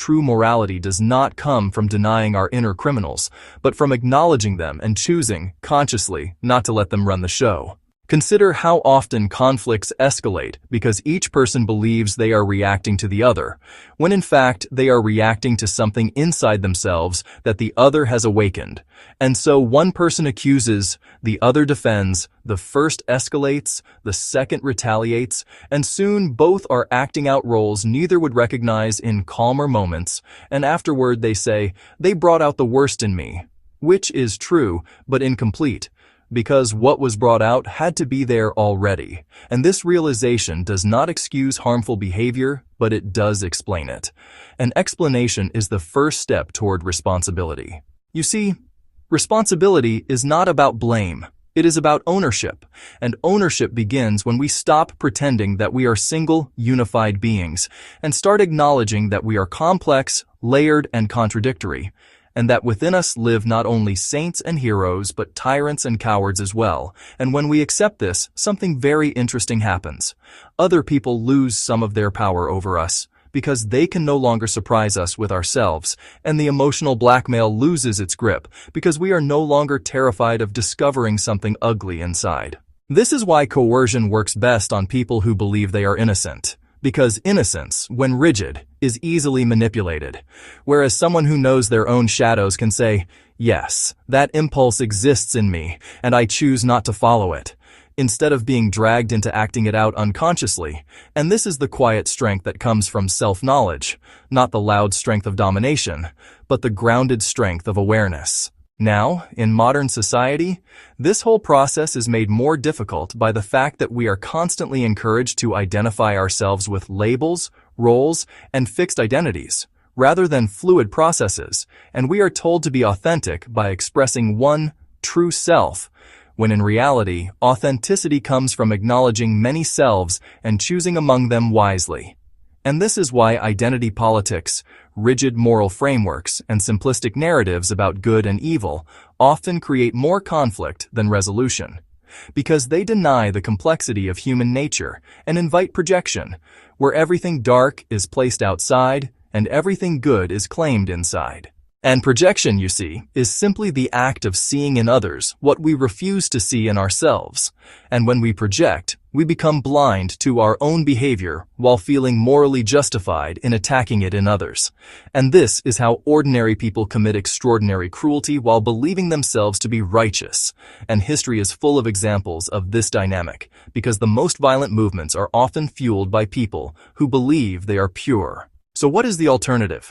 True morality does not come from denying our inner criminals, but from acknowledging them and choosing, consciously, not to let them run the show. Consider how often conflicts escalate because each person believes they are reacting to the other, when in fact they are reacting to something inside themselves that the other has awakened. And so one person accuses, the other defends, the first escalates, the second retaliates, and soon both are acting out roles neither would recognize in calmer moments, and afterward they say, "They brought out the worst in me," which is true, but incomplete, because what was brought out had to be there already. And this realization does not excuse harmful behavior, but it does explain it. An explanation is the first step toward responsibility. You see, responsibility is not about blame. It is about ownership, and ownership begins when we stop pretending that we are single, unified beings, and start acknowledging that we are complex, layered, and contradictory, and that within us live not only saints and heroes, but tyrants and cowards as well. And when we accept this, something very interesting happens. Other people lose some of their power over us, because they can no longer surprise us with ourselves, and the emotional blackmail loses its grip, because we are no longer terrified of discovering something ugly inside. This is why coercion works best on people who believe they are innocent. Because innocence, when rigid, is easily manipulated, whereas someone who knows their own shadows can say, "Yes, that impulse exists in me, and I choose not to follow it," instead of being dragged into acting it out unconsciously. And this is the quiet strength that comes from self-knowledge, not the loud strength of domination, but the grounded strength of awareness. Now, in modern society, this whole process is made more difficult by the fact that we are constantly encouraged to identify ourselves with labels, roles, and fixed identities, rather than fluid processes, and we are told to be authentic by expressing one true self, when in reality, authenticity comes from acknowledging many selves and choosing among them wisely. And this is why identity politics, rigid moral frameworks, and simplistic narratives about good and evil often create more conflict than resolution, because they deny the complexity of human nature and invite projection, where everything dark is placed outside and everything good is claimed inside. And projection, you see, is simply the act of seeing in others what we refuse to see in ourselves. And when we project, we become blind to our own behavior while feeling morally justified in attacking it in others. And this is how ordinary people commit extraordinary cruelty while believing themselves to be righteous. And history is full of examples of this dynamic, because the most violent movements are often fueled by people who believe they are pure. So what is the alternative?